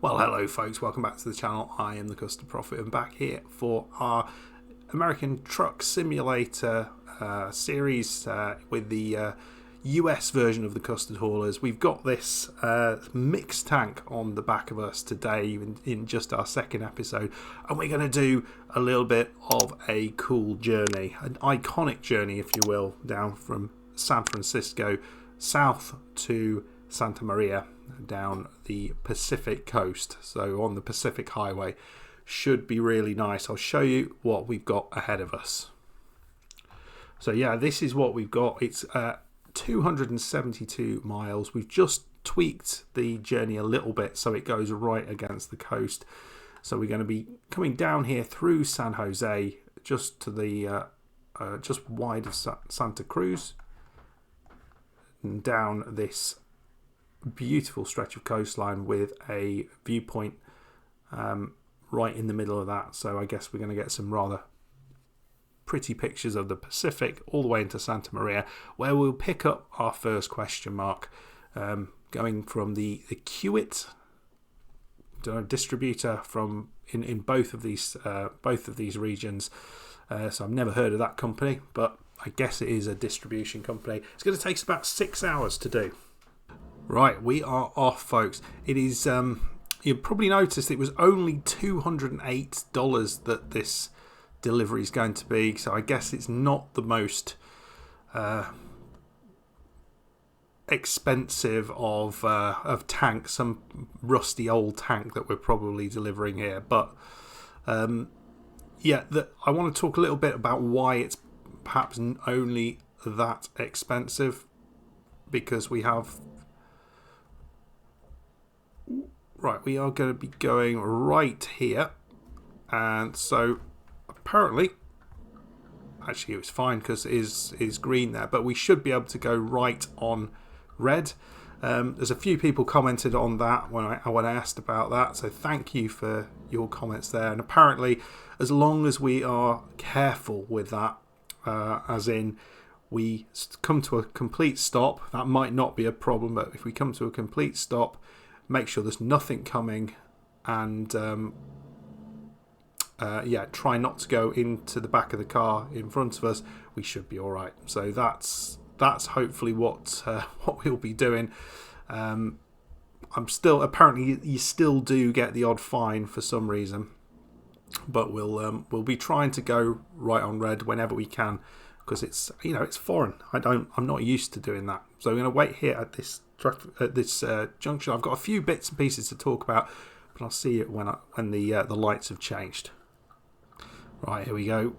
Well, hello folks, welcome back to the channel. I am the Custard Prophet and back here for our American Truck Simulator series with the US version of the Custard Haulers. We've got this mixed tank on the back of us today in just our second episode, and we're going to do a little bit of a cool journey, an iconic journey if you will, down from San Francisco south to Santa Maria down the Pacific coast, so on the Pacific Highway. Should be really nice. I'll show you what we've got ahead of us. So yeah, this is what we've got. It's 272 miles. We've just tweaked the journey a little bit so it goes right against the coast. So we're going to be coming down here through San Jose, just to the just wide of Santa Cruz, and down this beautiful stretch of coastline with a viewpoint right in the middle of that. So I guess we're going to get some rather pretty pictures of the Pacific all the way into Santa Maria, where we'll pick up our first question mark, going from the Kiewit distributor from in both of these regions. So I've never heard of that company, but I guess it is a distribution company. It's going to take us about 6 hours to do. Right, we are off, folks. It is, you probably noticed it was only $208 that this delivery is going to be. So I guess it's not the most expensive of tanks, some rusty old tank that we're probably delivering here. But yeah, I want to talk a little bit about why it's perhaps only that expensive, because we have... Right, we are going to be going right here, and so apparently, actually it was fine because it is green there, but we should be able to go right on red. There's a few people commented on that when I asked about that, so thank you for your comments there. And apparently, as long as we are careful with that, as in we come to a complete stop, that might not be a problem, but if we come to a complete stop, make sure there's nothing coming, and yeah, try not to go into the back of the car in front of us. We should be all right. So that's hopefully what we'll be doing. I'm still, apparently you still do get the odd fine for some reason, but we'll be trying to go right on red whenever we can, because it's, you know, it's foreign. I'm not used to doing that. So I'm going to wait here at this junction. I've got a few bits and pieces to talk about, but I'll see it when the lights have changed. Right, here we go.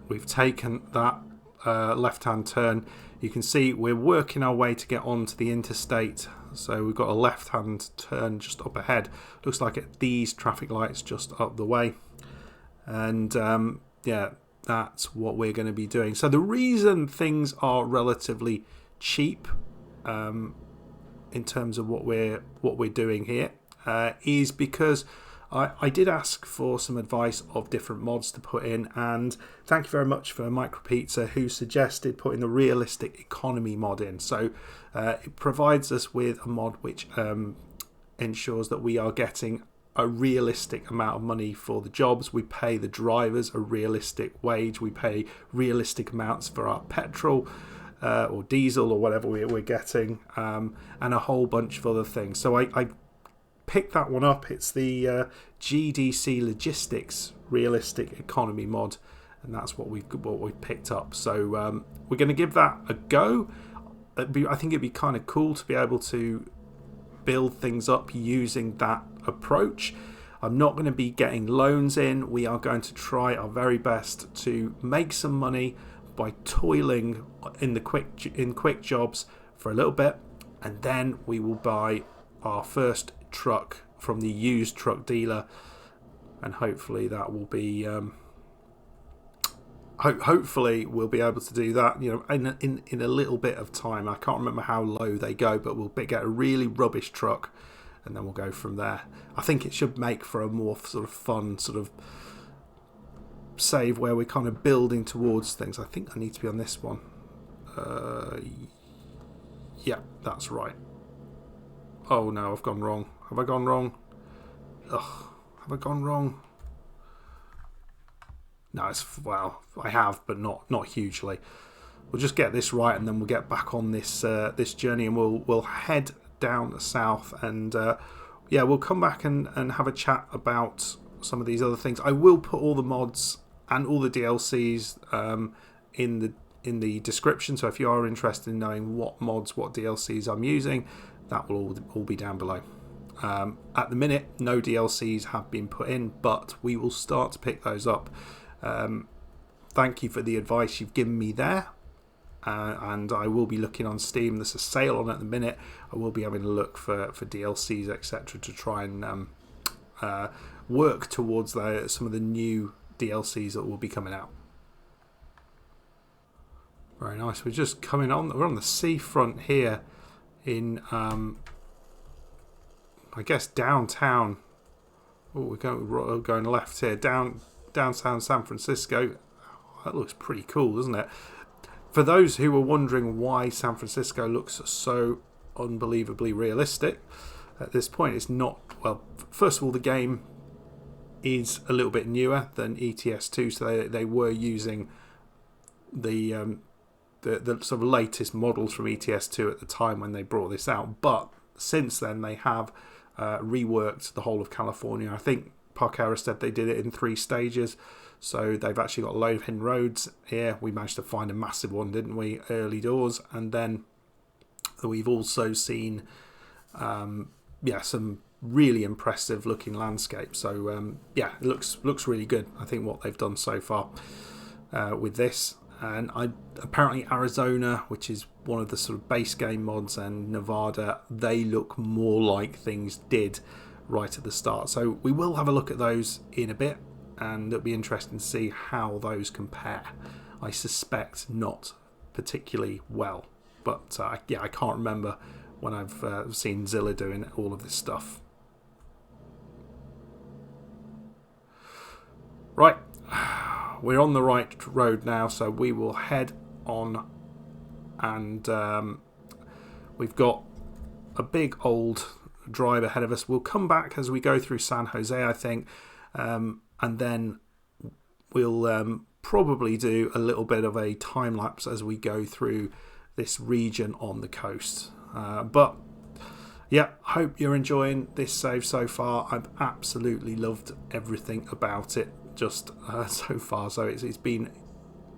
We've taken that left-hand turn. You can see we're working our way to get onto the interstate. So we've got a left-hand turn just up ahead. Looks like these traffic lights just up the way. And yeah, that's what we're going to be doing. So the reason things are relatively cheap in terms of what we're doing here is because I did ask for some advice of different mods to put in, and thank you very much for Micropizza, who suggested putting the realistic economy mod in. So it provides us with a mod which ensures that we are getting a realistic amount of money for the jobs. We pay the drivers a realistic wage. We pay realistic amounts for our petrol or diesel or whatever we're getting, and a whole bunch of other things. So I picked that one up. It's the GDC Logistics Realistic Economy mod, and that's what we've picked up. So we're going to give that a go. I think it'd be kind of cool to be able to build things up using that approach. I'm not going to be getting loans in. We are going to try our very best to make some money by toiling in quick jobs for a little bit, and then we will buy our first truck from the used truck dealer, and hopefully that will be hopefully we'll be able to do that, you know, in a little bit of time. I can't remember how low they go, but we'll get a really rubbish truck, and then we'll go from there. I think it should make for a more sort of fun sort of save where we're kind of building towards things. I think I need to be on this one. Yeah, that's right. Oh no, I've gone wrong. Have I gone wrong? Ugh, have I gone wrong? No, well, I have, but not hugely. We'll just get this right, and then we'll get back on this this journey, and we'll head down south, and yeah, we'll come back and have a chat about some of these other things. I will put all the mods and all the DLCs in the description, so if you are interested in knowing what mods, what DLCs I'm using, that will all be down below. At the minute, no DLCs have been put in, but we will start to pick those up. Thank you for the advice you've given me there. And I will be looking on Steam. There's a sale on at the minute. I will be having a look for DLCs, etc., to try and work towards some of the new DLCs that will be coming out. Very nice. We're just coming on. We're on the seafront here in, I guess, downtown. Oh, we're going left here. Downtown San Francisco. That looks pretty cool, doesn't it? For those who were wondering why San Francisco looks so unbelievably realistic at this point, it's not. Well, first of all, the game is a little bit newer than ETS 2, so they were using the sort of latest models from ETS 2 at the time when they brought this out. But since then, they have reworked the whole of California. I think Parkera said they did it in 3 stages. So they've actually got a load of hidden roads here. We managed to find a massive one, didn't we, early doors? And then we've also seen, some really impressive looking landscapes. So yeah, it looks really good. I think what they've done so far with this. And apparently Arizona, which is one of the sort of base game mods, and Nevada, they look more like things did right at the start. So we will have a look at those in a bit. And it'll be interesting to see how those compare. I suspect not particularly well. But yeah, I can't remember when I've seen Zilla doing all of this stuff. Right, we're on the right road now, so we will head on. And we've got a big old drive ahead of us. We'll come back as we go through San Jose, I think. And then we'll probably do a little bit of a time lapse as we go through this region on the coast. But yeah, hope you're enjoying this save so far. I've absolutely loved everything about it just so far. So it's been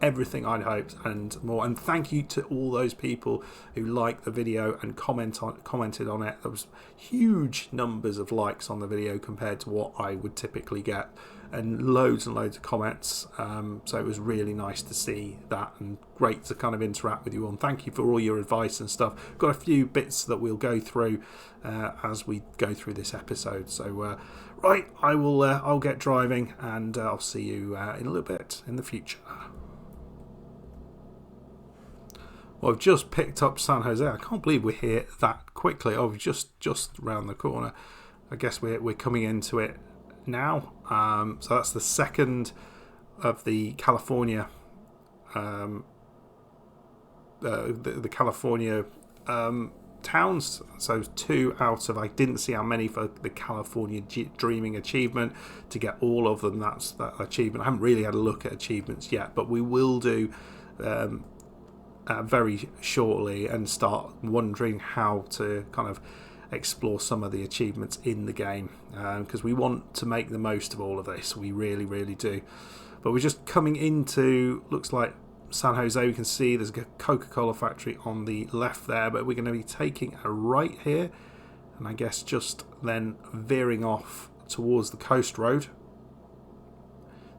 everything I'd hoped and more. And thank you to all those people who liked the video and commented on it. There was huge numbers of likes on the video compared to what I would typically get, and loads of comments. So it was really nice to see that, and great to kind of interact with you all. And thank you for all your advice and stuff. Got a few bits that we'll go through as we go through this episode. So right, I'll get driving, and I'll see you in a little bit in the future. Well, I've just picked up San Jose. I can't believe we're here that quickly. Oh, just round the corner. I guess we're coming into it now. So that's the second of the California, the California towns. So 2 out of, I didn't see how many for the California Dreaming achievement. To get all of them, that's that achievement. I haven't really had a look at achievements yet, but we will do very shortly, and start wondering how to kind of explore some of the achievements in the game, because we want to make the most of all of this. We really do. But we're just coming into, looks like San Jose. We can see there's a Coca-Cola factory on the left there, but we're going to be taking a right here, and I guess just then veering off towards the coast road.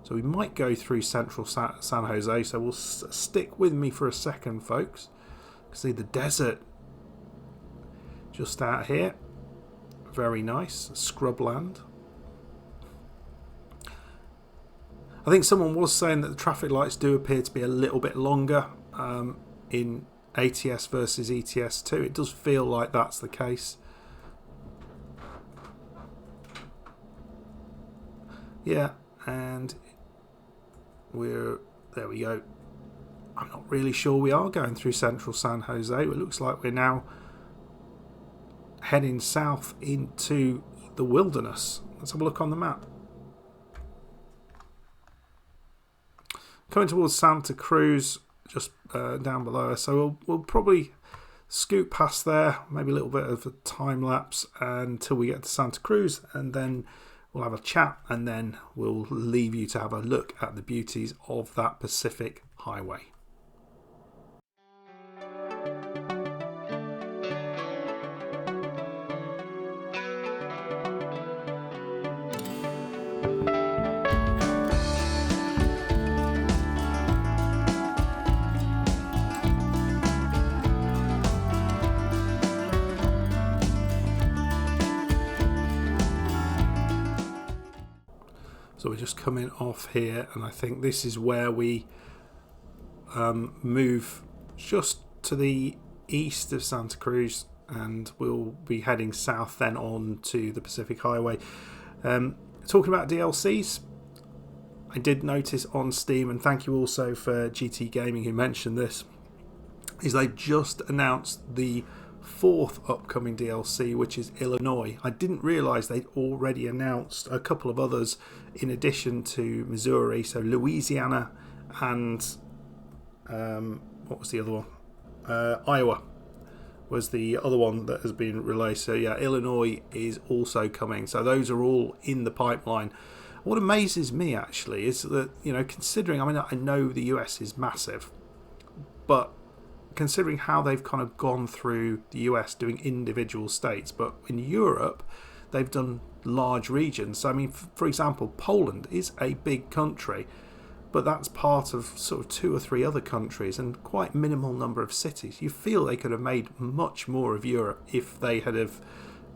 So we might go through central San Jose, so we'll stick with me for a second, folks. You can see the desert just out here. Very nice, scrubland. I think someone was saying that the traffic lights do appear to be a little bit longer in ATS versus ETS 2. It does feel like that's the case. Yeah, and there we go. I'm not really sure we are going through central San Jose. It looks like we're now heading south into the wilderness. Let's have a look on the map. Coming towards Santa Cruz, just down below us. So we'll probably scoot past there, maybe a little bit of a time lapse until we get to Santa Cruz, and then we'll have a chat, and then we'll leave you to have a look at the beauties of that Pacific Highway. So we're just coming off here, and I think this is where we move just to the east of Santa Cruz, and we'll be heading south then on to the Pacific Highway. Talking about DLCs, I did notice on Steam, and thank you also for GT Gaming who mentioned this, is they just announced the 4th upcoming DLC, which is Illinois. I didn't realise they'd already announced a couple of others in addition to Missouri. So Louisiana and what was the other one? Iowa was the other one that has been released. So yeah, Illinois is also coming. So those are all in the pipeline. What amazes me actually is that, considering, I know the US is massive, but considering how they've kind of gone through the US doing individual states, but in Europe they've done large regions. So for example, Poland is a big country, but that's part of sort of 2 or 3 other countries and quite minimal number of cities. You feel they could have made much more of Europe if they had have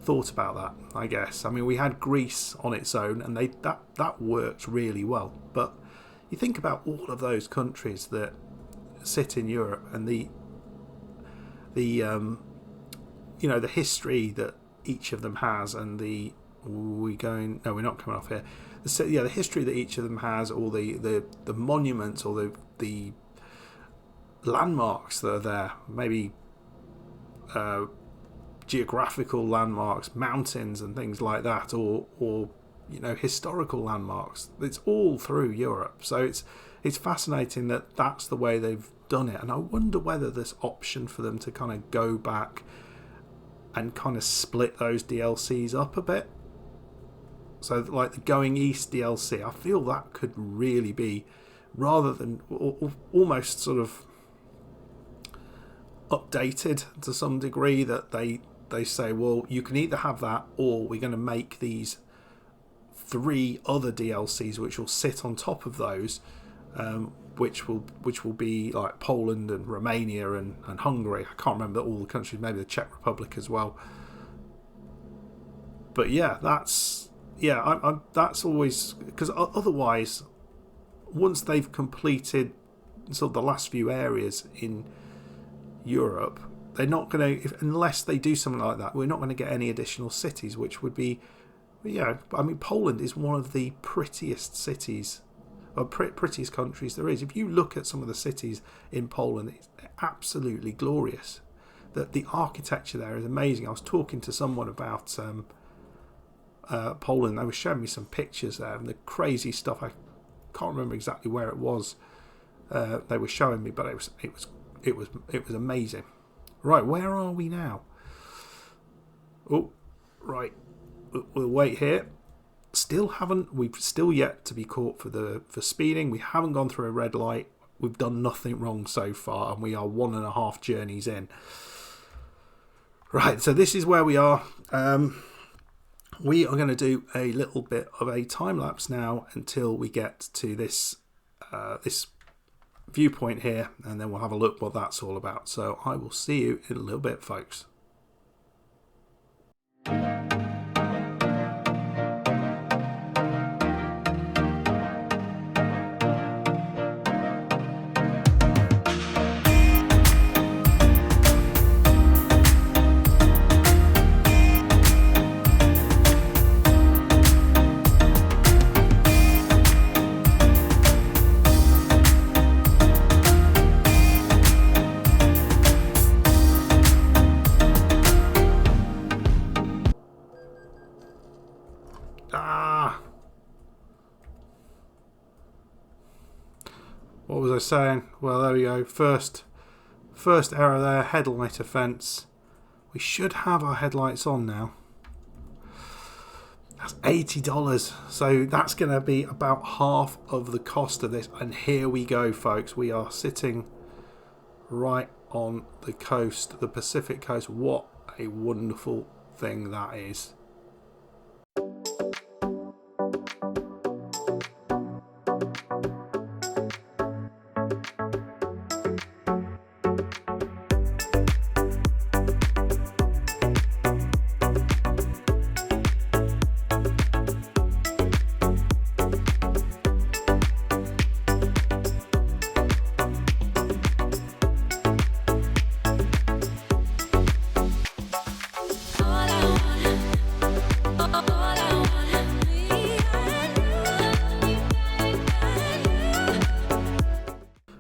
thought about that, I guess. We had Greece on its own, and that worked really well, but you think about all of those countries that sit in Europe and the history that each of them has, and we're not coming off here. The history that each of them has, or the monuments, or the landmarks that are there, maybe geographical landmarks, mountains and things like that, or historical landmarks. It's all through Europe, so it's fascinating that that's the way they've done it. And I wonder whether there's option for them to kind of go back and kind of split those DLCs up a bit. So like the Going East DLC, I feel that could really be, rather than almost sort of updated to some degree, that they say, well, you can either have that, or we're going to make these 3 other DLCs which will sit on top of those, which will be like Poland and Romania and Hungary. I can't remember all the countries, maybe the Czech Republic as well. But yeah, that's always, because otherwise, once they've completed sort of the last few areas in Europe, they're not going to, unless they do something like that, we're not going to get any additional cities, which would be, Poland is one of the prettiest cities, or prettiest countries there is. If you look at some of the cities in Poland, it's absolutely glorious. The architecture there is amazing. I was talking to someone about Poland. They were showing me some pictures there, and the crazy stuff. I can't remember exactly where it was. They were showing me, but it was amazing. Right, where are we now? Oh, right. We'll wait here. We've still yet to be caught for speeding. We haven't gone through a red light. We've done nothing wrong so far, and we are 1.5 journeys in. Right, so this is where we are. We are going to do a little bit of a time lapse now until we get to this viewpoint here, and then we'll have a look what that's all about. So I will see you in a little bit, folks. Ah! What was I saying? Well, there we go. First error there, headlight offence. We should have our headlights on now. That's $80. So that's going to be about half of the cost of this. And here we go, folks. We are sitting right on the coast, the Pacific coast. What a wonderful thing that is.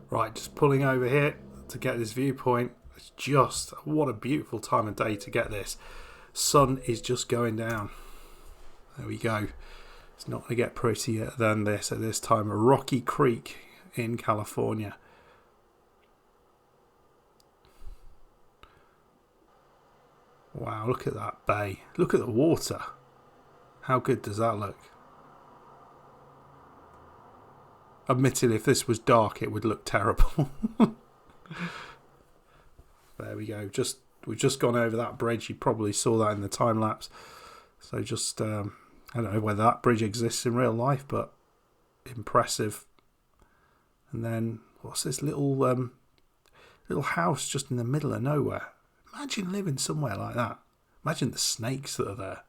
Right, just pulling over here to get this viewpoint. It's just, what a beautiful time of day to get this. Sun is just going down. There we go. It's not going to get prettier than this at this time. Rocky Creek in California. Wow, look at that bay. Look at the water. How good does that look? Admittedly, if this was dark, it would look terrible. There we go. We've just gone over that bridge. You probably saw that in the time lapse. So just, I don't know whether that bridge exists in real life, but impressive. And then, what's this little house just in the middle of nowhere? Imagine living somewhere like that. Imagine the snakes that are there.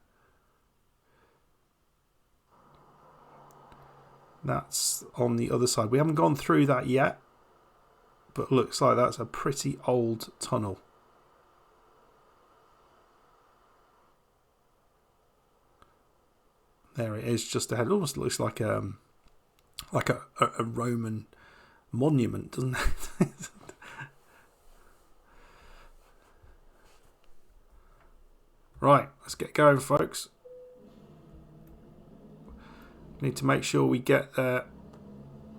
That's on the other side. We haven't gone through that yet, but looks like that's a pretty old tunnel. There it is, just ahead. It almost looks like a Roman monument, doesn't it? Right, let's get going, folks. Need to make sure we get there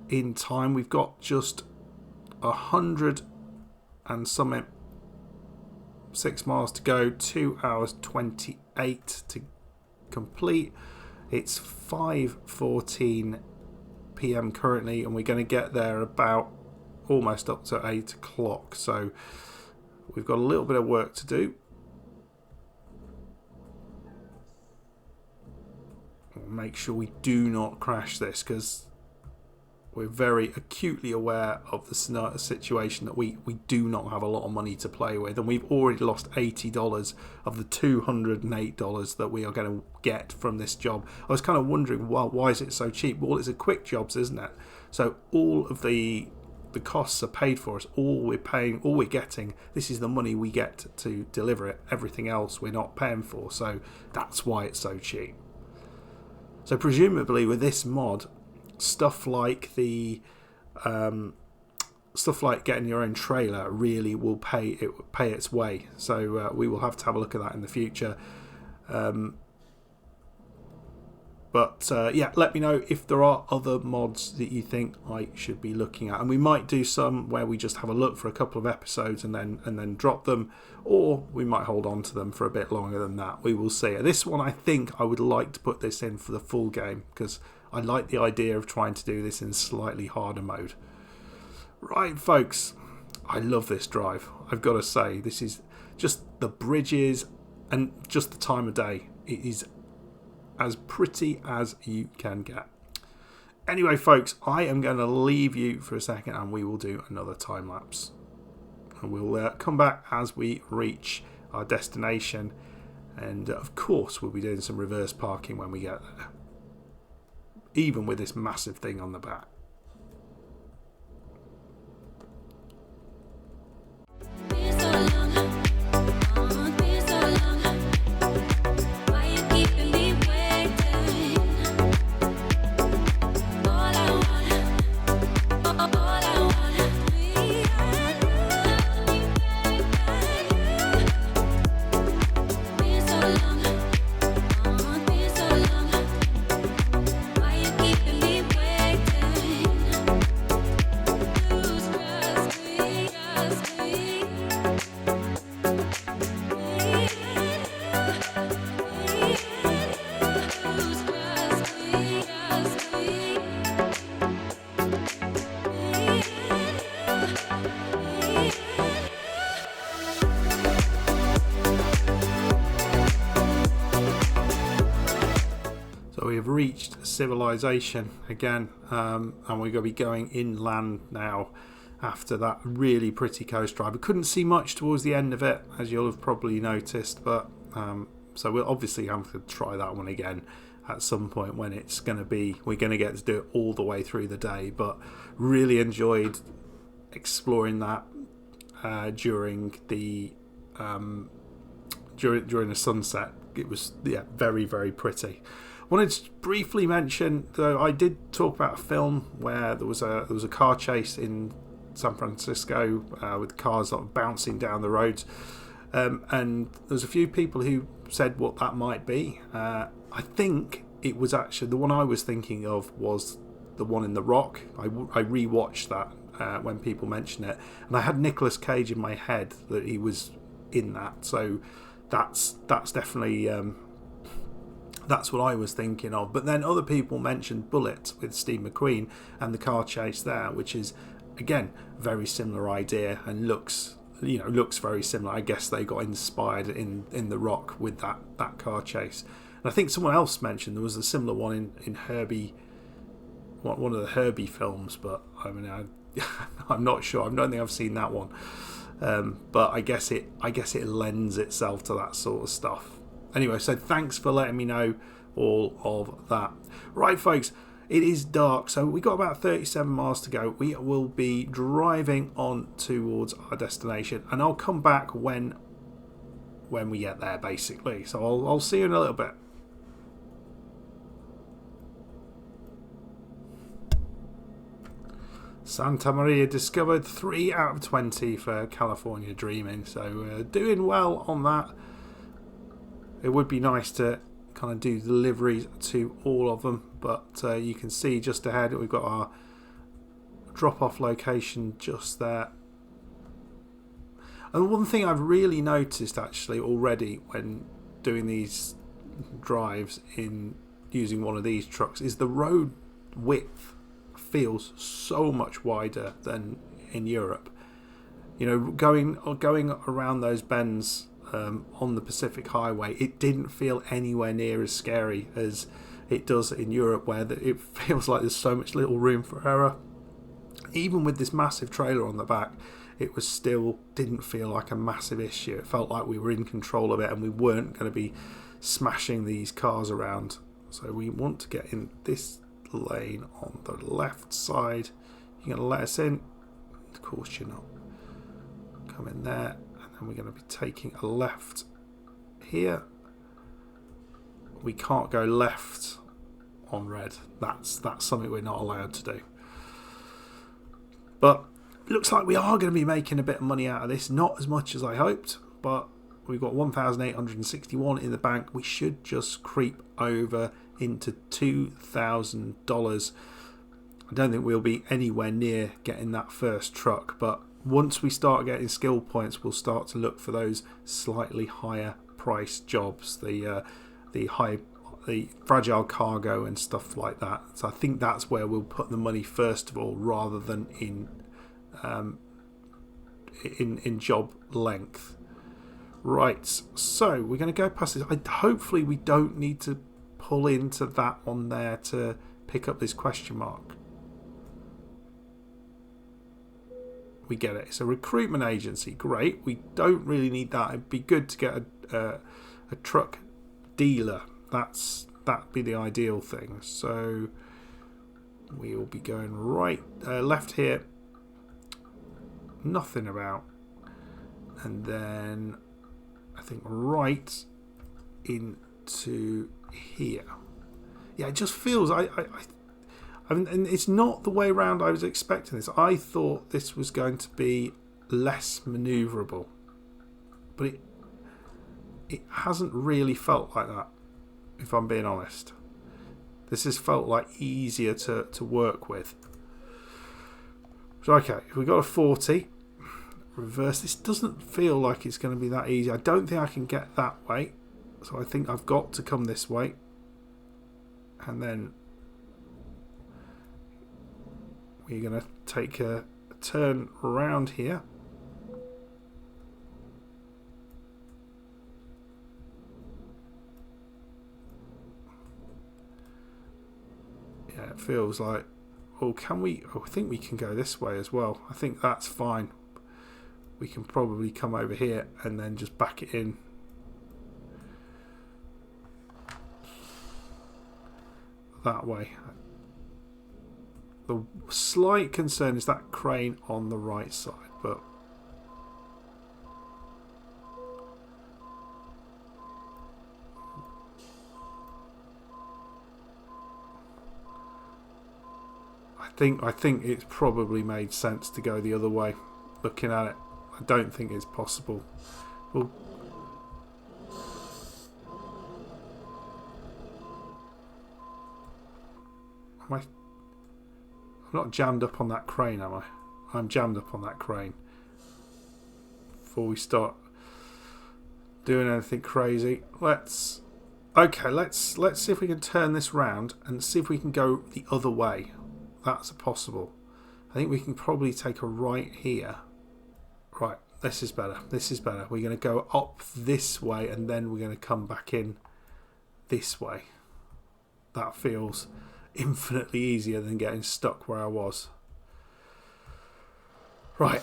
in time. We've got just 100 and something 6 miles to go. 2 hours 28 to complete. It's 5:14 p.m. currently, and we're going to get there about almost up to 8 o'clock. So we've got a little bit of work to do. Make sure we do not crash this, because we're very acutely aware of the situation that we do not have a lot of money to play with, and we've already lost $80 of the $208 that we are going to get from this job. I was kind of wondering, well, why is it so cheap? Well, it's a quick jobs, isn't it? So all of the costs are paid for us. All we're getting, this is the money we get to deliver it. Everything else we're not paying for, so that's why it's so cheap. So presumably with this mod, stuff like getting your own trailer really will pay its way. So we will have to have a look at that in the future. But let me know if there are other mods that you think I should be looking at, and we might do some where we just have a look for a couple of episodes and then drop them, or we might hold on to them for a bit longer than that. We will see. This one, I think I would like to put this in for the full game, because I like the idea of trying to do this in slightly harder mode. Right, folks, I love this drive. I've got to say, this is just the bridges and just the time of day. It is as pretty as you can get. Anyway, folks, I am going to leave you for a second, and we will do another time lapse. And we'll come back as we reach our destination, and of course we'll be doing some reverse parking when we get there, even with this massive thing on the back. we have reached civilization again, and we're going to be going inland now after that really pretty coast drive. We couldn't see much towards the end of it, as you'll have probably noticed, but so we'll obviously have to try that one again at some point when it's going to be, we're going to get to do it all the way through the day. But really enjoyed exploring that during the during the sunset. It was very, very pretty. I wanted to briefly mention, though, I did talk about a film where there was a car chase in San Francisco with cars sort of bouncing down the roads, and there's a few people who said what that might be. I think it was actually the one I was thinking of was the one in The Rock. I rewatched that when people mentioned it, and I had Nicolas Cage in my head that he was in that, so that's definitely that's what I was thinking of. But then other people mentioned Bullet with Steve McQueen and the car chase there, which is again very similar idea and looks very similar. I guess they got inspired in The Rock with that car chase. And I think someone else mentioned there was a similar one in Herbie, one of the Herbie films, but I mean I'm not sure. I don't think I've seen that one. But I guess it lends itself to that sort of stuff. Anyway, so thanks for letting me know all of that. Right, folks, it is dark, so we got about 37 miles to go. We will be driving on towards our destination, and I'll come back when we get there, basically. So I'll see you in a little bit. Santa Maria discovered 3 out of 20 for California Dreaming, so doing well on that. It would be nice to kind of do deliveries to all of them, but you can see just ahead we've got our drop-off location just there. And one thing I've really noticed actually already when doing these drives in using one of these trucks is the road width feels so much wider than in Europe. You know, going around those bends on the Pacific Highway, it didn't feel anywhere near as scary as it does in Europe, where it feels like there's so much little room for error. Even with this massive trailer on the back, it was still didn't feel like a massive issue. It felt like we were in control of it and we weren't going to be smashing these cars around. So we want to get in this lane on the left side. You're going to let us in? Of course you're not. Come in there, and then we're going to be taking a left here. We can't go left on red. That's something we're not allowed to do. But it looks like we are going to be making a bit of money out of this. Not as much as I hoped, but we've got $1,861 in the bank. We should just creep over into $2,000. I don't think we'll be anywhere near getting that first truck, but once we start getting skill points, we'll start to look for those slightly higher price jobs, the fragile cargo and stuff like that. So I think that's where we'll put the money first of all, rather than in job length. Right, so we're going to go past this. Hopefully we don't need to pull into that one there to pick up this question mark. We get it. It's a recruitment agency. Great. We don't really need that. It'd be good to get a truck dealer. That'd be the ideal thing. So we'll be going right left here. Nothing about. And then I think right into here. Yeah, it just feels I mean, and it's not the way around I was expecting this. I thought this was going to be less manoeuvrable, but it hasn't really felt like that, if I'm being honest. This has felt like easier to work with. So okay, if we got a 40 reverse, this doesn't feel like it's going to be that easy. I don't think I can get that way, so I think I've got to come this way, and then we're going to take a turn around here. Yeah, it feels like... Oh, can we... Oh, I think we can go this way as well. I think that's fine. We can probably come over here and then just back it in. That way. The slight concern is that crane on the right side, but... I think it's probably made sense to go the other way. Looking at it, I don't think it's possible. Well, I'm not jammed up on that crane, am I? I'm jammed up on that crane. Before we start doing anything crazy, let's see if we can turn this round and see if we can go the other way. That's possible. I think we can probably take a right here. Right, this is better. This is better. We're going to go up this way and then we're going to come back in this way. That feels infinitely easier than getting stuck where I was. Right.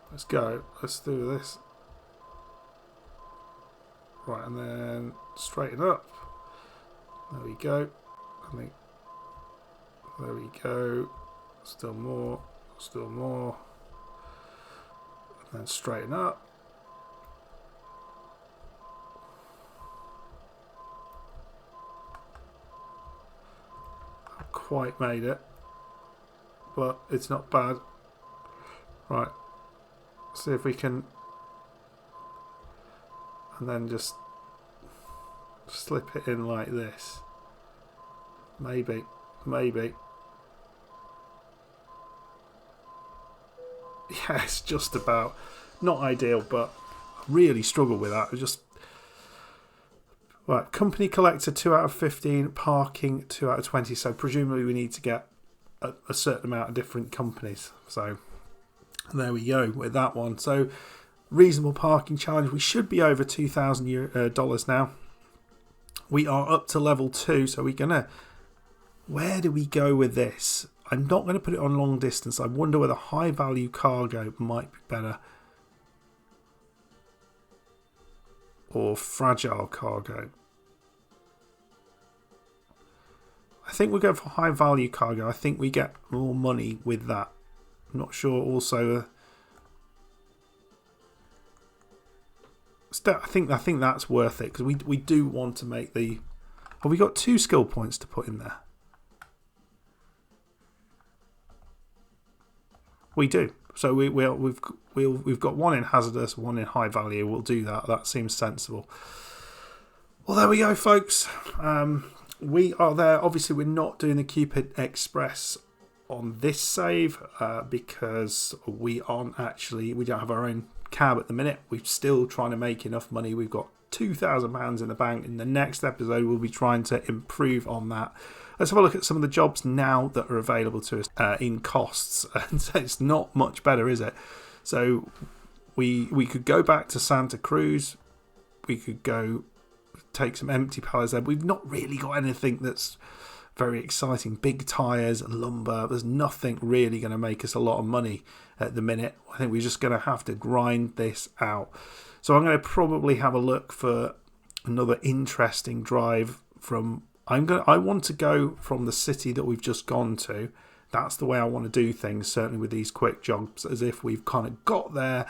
Let's go. Let's do this. Right, and then straighten up. There we go. I think. There we go. Still more. Still more. And then straighten up. I've quite made it, but it's not bad. Right. See if we can. And then just slip it in like this. Maybe. Yeah, it's just about not ideal, but I really struggle with that. I just right. Company collector 2 out of 15, parking 2 out of 20. So presumably we need to get a certain amount of different companies. So there we go with that one. So reasonable parking challenge. We should be over $2,000 now. We are up to level 2, so we're gonna. Where do we go with this? I'm not going to put it on long distance. I wonder whether high value cargo might be better. Or fragile cargo. I think we'll go for high value cargo. I think we get more money with that. I'm not sure also. I think that's worth it because we do want to make the. Oh, we got 2 skill points to put in there. We do. So we've got 1 in hazardous, 1 in high value. We'll do that. That seems sensible. Well, there we go, folks. We are there. Obviously, we're not doing the Cupid Express on this save because we don't have our own cab at the minute. We're still trying to make enough money. We've got £2,000 in the bank. In the next episode, we'll be trying to improve on that. Let's have a look at some of the jobs now that are available to us in costs. And so it's not much better, is it? So we could go back to Santa Cruz. We could go take some empty pallets there. We've not really got anything that's very exciting. Big tyres, lumber. There's nothing really going to make us a lot of money at the minute. I think we're just going to have to grind this out. So I'm going to probably have a look for another interesting drive from... I want to go from the city that we've just gone to. That's the way I want to do things, certainly with these quick jobs, as if we've kind of got there,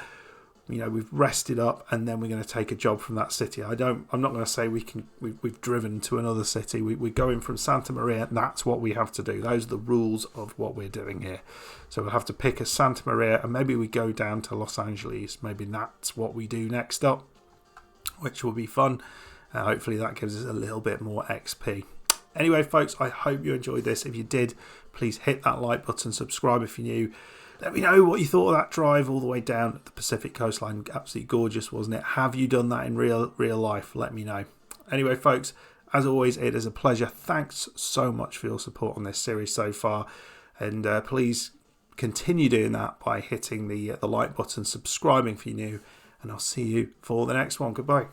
we've rested up, and then we're going to take a job from that city. I'm not going to say we've driven to another city. We're going from Santa Maria, and that's what we have to do. Those are the rules of what we're doing here. So we'll have to pick a Santa Maria, and maybe we go down to Los Angeles. Maybe that's what we do next up, which will be fun. Hopefully that gives us a little bit more XP. Anyway, folks, I hope you enjoyed this. If you did, please hit that like button, subscribe if you're new. Let me know what you thought of that drive all the way down the Pacific coastline. Absolutely gorgeous, wasn't it? Have you done that in real life? Let me know. Anyway, folks, as always, it is a pleasure. Thanks so much for your support on this series so far. And please continue doing that by hitting the like button, subscribing if you're new. And I'll see you for the next one. Goodbye.